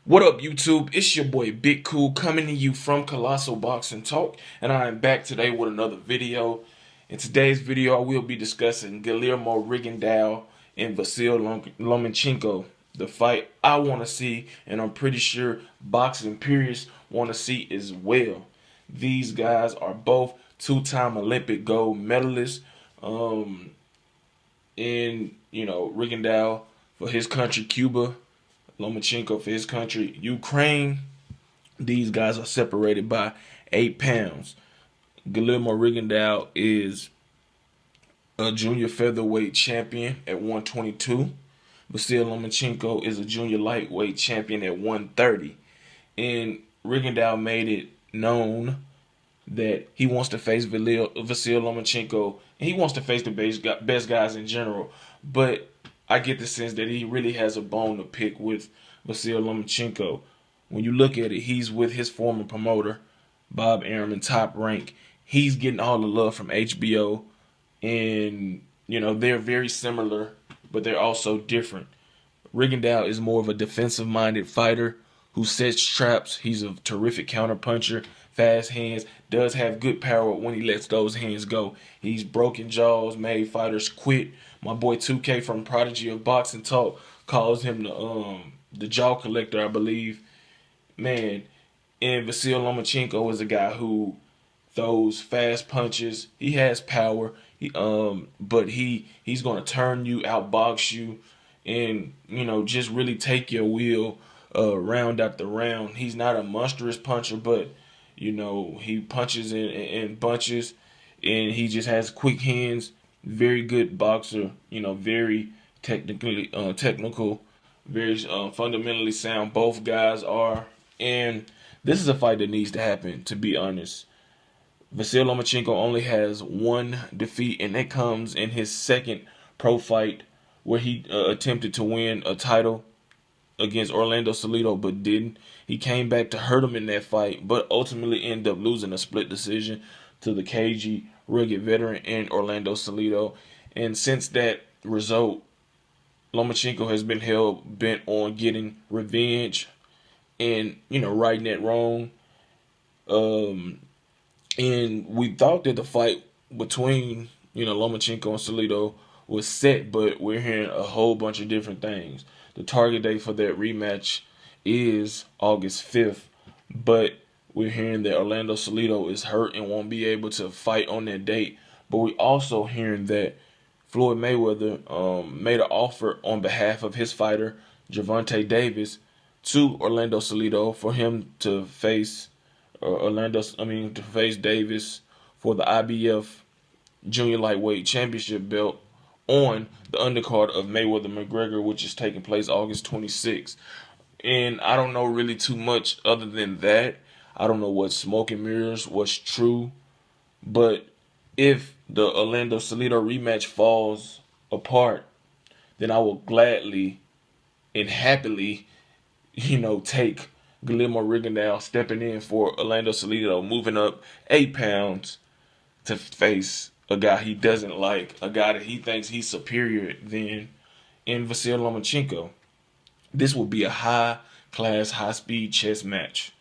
What up, YouTube? It's your boy Big Cool coming to you from Colossal Boxing Talk, and I am back today with another video. In today's video, I will be discussing Guillermo Rigondeaux and Vasyl Lomachenko, the fight I want to see, and I'm pretty sure boxing purists want to see as well. These guys are both two-time Olympic gold medalists. Rigondeaux for his country, Cuba. Lomachenko for his country, Ukraine. These guys are separated by 8 pounds. Guillermo Rigondeaux is a junior featherweight champion at 122. Vasyl Lomachenko is a junior lightweight champion at 130. And Rigondeaux made it known that he wants to face Vasyl Lomachenko, and he wants to face the best guys in general. But I get the sense that he really has a bone to pick with Vasyl Lomachenko. When you look at it, he's with his former promoter, Bob Arum, Top Rank. He's getting all the love from HBO, and they're very similar, but they're also different. Rigondeaux is more of a defensive-minded fighter who sets traps. He's a terrific counterpuncher, fast hands, does have good power when he lets those hands go. He's broken jaws, made fighters quit. My boy 2K from Prodigy of Boxing Talk calls him the jaw collector, I believe. Man, and Vasyl Lomachenko is a guy who throws fast punches. He has power. But he's gonna turn you, outbox you, and just really take your will round after round. He's not a monstrous puncher, but he punches in bunches, and he just has quick hands. Very good boxer, very technical, very fundamentally sound. Both guys are, and this is a fight that needs to happen, to be honest. Vasyl Lomachenko only has one defeat, and that comes in his second pro fight where he attempted to win a title against Orlando Salido, but didn't. He came back to hurt him in that fight, but ultimately ended up losing a split decision to the cagey, rugged veteran in Orlando Salido. And since that result, Lomachenko has been hell bent on getting revenge and righting that wrong. And we thought that the fight between Lomachenko and Salido was set, but we're hearing a whole bunch of different things. The target date for that rematch is August 5th, but we're hearing that Orlando Salido is hurt and won't be able to fight on that date. But we're also hearing that Floyd Mayweather made an offer on behalf of his fighter, Gervonta Davis, to Orlando Salido for him to face Davis for the IBF Junior Lightweight Championship belt on the undercard of Mayweather-McGregor, which is taking place August 26th. And I don't know really too much other than that. I don't know what's smoke and mirrors, what's true. But if the Orlando Salido rematch falls apart, then I will gladly and happily, take Guillermo Rigondeaux stepping in for Orlando Salido, moving up 8 pounds to face a guy he doesn't like, a guy that he thinks he's superior than, in Vasyl Lomachenko. This will be a high-class, high-speed chess match.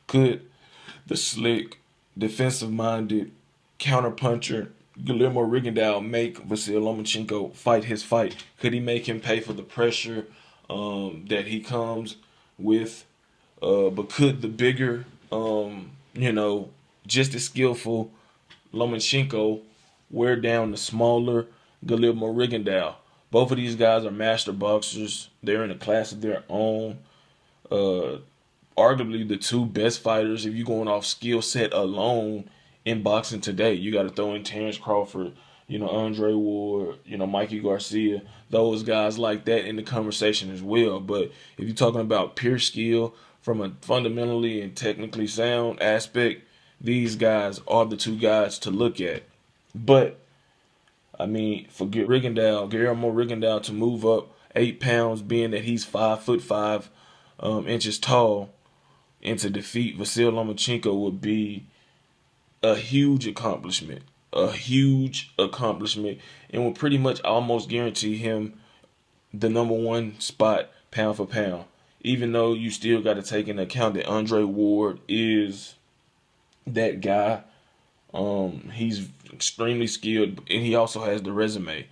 Could the slick, defensive-minded counterpuncher Guillermo Rigondeaux make Vasyl Lomachenko fight his fight? Could he make him pay for the pressure that he comes with? But could the bigger, just as skillful Lomachenko wear down the smaller Guillermo Rigondeaux? Both of these guys are master boxers. They're in a class of their own. Arguably the two best fighters, if you're going off skill set alone in boxing today. You got to throw in Terrence Crawford, Andre Ward, Mikey Garcia, those guys like that in the conversation as well. But if you're talking about pure skill from a fundamentally and technically sound aspect, these guys are the two guys to look at. But for Guillermo Rigondeaux to move up 8 pounds, being that he's 5'5" inches tall, and to defeat Vasyl Lomachenko would be a huge accomplishment. And will pretty much almost guarantee him the #1 spot pound for pound. even though you still got to take into account that Andre Ward is that guy. He's extremely skilled, and he also has the resume.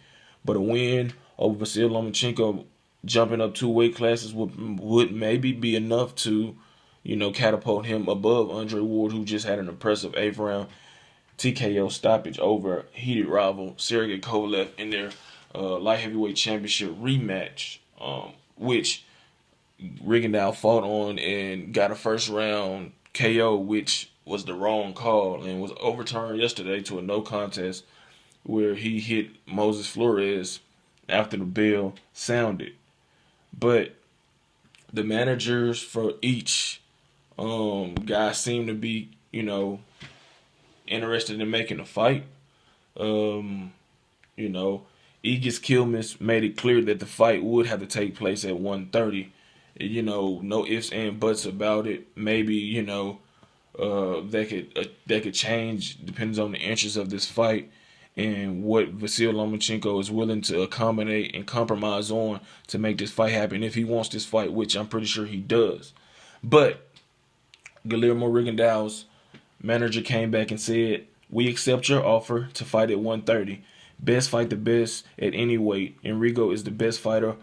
But a win over Vasyl Lomachenko, jumping up 2 weight classes, would maybe be enough to, catapult him above Andre Ward, who just had an impressive 8th-round TKO stoppage over heated rival Sergey Kovalev in their light heavyweight championship rematch, which Rigondeaux fought on and got a first-round KO, which was the wrong call and was overturned yesterday to a no contest where he hit Moses Flores after the bell sounded. But the managers for each guy seem to be, interested in making a fight. Egis Kilmes made it clear that the fight would have to take place at 130. No ifs and buts about it. Maybe, that could change, depends on the interest of this fight and what Vasyl Lomachenko is willing to accommodate and compromise on to make this fight happen. If he wants this fight, which I'm pretty sure he does. But Guillermo Rigondeaux's manager came back and said, "We accept your offer to fight at 130. Best fight the best at any weight. And Rigo is the best fighter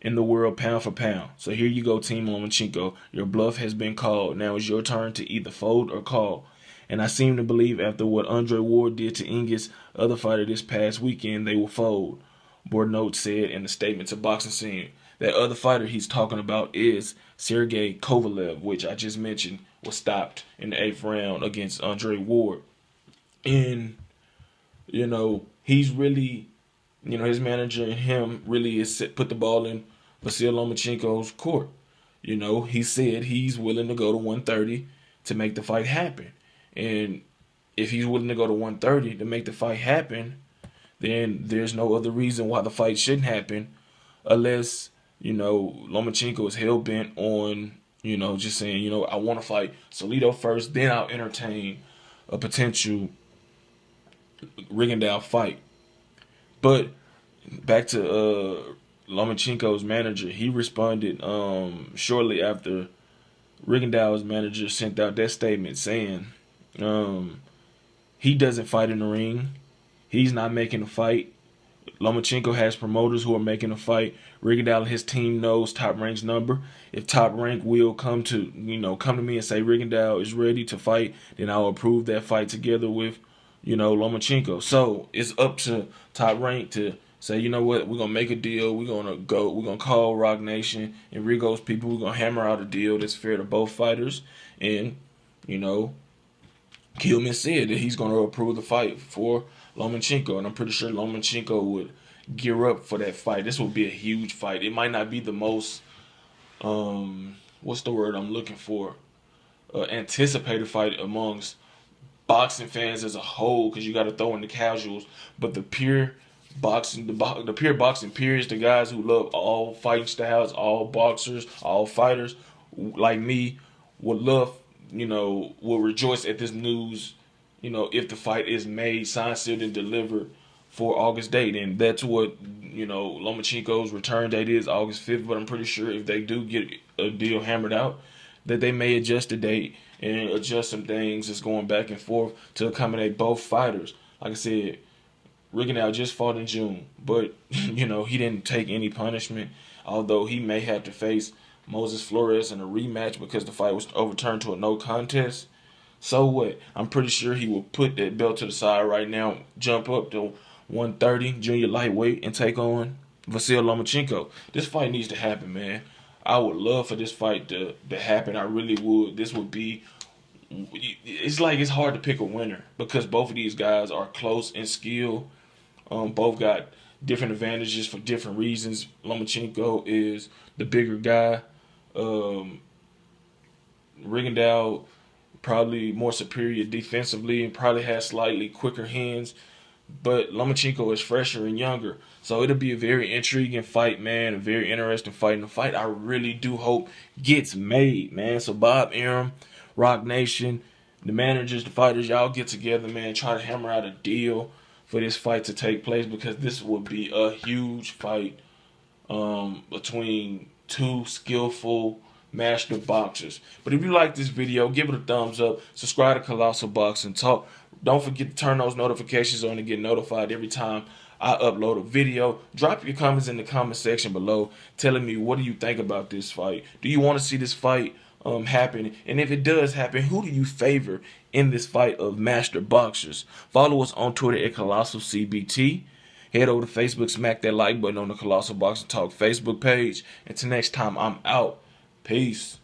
in the world pound for pound. So here you go, Team Lomachenko. Your bluff has been called. Now it's your turn to either fold or call. And I seem to believe after what Andre Ward did to Engis, other fighter this past weekend, they will fold," Bordeaux said in a statement to Boxing Scene. That other fighter he's talking about is Sergey Kovalev, which I just mentioned was stopped in the 8th round against Andre Ward. And, he's really, his manager and him really is put the ball in Vasyl Lomachenko's court. He said he's willing to go to 130 to make the fight happen. And if he's willing to go to 130 to make the fight happen, then there's no other reason why the fight shouldn't happen unless, Lomachenko is hell-bent on, just saying, I want to fight Salido first, then I'll entertain a potential Rigondeaux fight. But back to Lomachenko's manager, he responded shortly after Rigondeaux's manager sent out that statement saying he doesn't fight in the ring. He's not making a fight. Lomachenko has promoters who are making a fight. Rigondeaux and his team knows Top Rank's number. If Top Rank will come to me and say Rigondeaux is ready to fight, then I'll approve that fight together with, Lomachenko. So it's up to Top Rank to say, you know what, we're gonna make a deal. We're gonna call Rock Nation and Rigo's people. We're gonna hammer out a deal that's fair to both fighters. And, Kilman said that he's gonna approve the fight for Lomachenko, and I'm pretty sure Lomachenko would gear up for that fight. This will be a huge fight. It might not be the most, what's the word I'm looking for, anticipated fight amongst boxing fans as a whole, because you got to throw in the casuals, but the pure boxing, the pure boxing peers, the guys who love all fighting styles, all boxers, all fighters, like me, would love, will rejoice at this news. If the fight is made, signed, sealed, and delivered for August date. And that's what, Lomachenko's return date is, August 5th. But I'm pretty sure if they do get a deal hammered out, that they may adjust the date and adjust some things that's going back and forth to accommodate both fighters. Like I said, Rigondeaux just fought in June, but, he didn't take any punishment, although he may have to face Moses Flores in a rematch because the fight was overturned to a no contest. So what? I'm pretty sure he will put that belt to the side right now, jump up to 130, junior lightweight, and take on Vasyl Lomachenko. This fight needs to happen, man. I would love for this fight to happen. I really would. This would be... It's like it's hard to pick a winner because both of these guys are close in skill. Both got different advantages for different reasons. Lomachenko is the bigger guy. Rigondeaux probably more superior defensively and probably has slightly quicker hands. But Lomachenko is fresher and younger. So it'll be a very intriguing fight, man. A very interesting fight. And the fight I really do hope gets made, man. So Bob Arum, Rock Nation, the managers, the fighters, y'all get together, man. Try to hammer out a deal for this fight to take place because this would be a huge fight between two skillful master boxers. But if you like this video, give it a thumbs up. Subscribe to Colossal Boxing Talk. Don't forget to turn those notifications on to get notified every time I upload a video. Drop your comments in the comment section below telling me, what do you think about this fight? Do you want to see this fight happen? And if it does happen, who do you favor in this fight of master boxers? Follow us on Twitter at Colossal CBT. Head over to Facebook, smack that like button on the Colossal Boxing Talk Facebook page. Until next time, I'm out. Peace.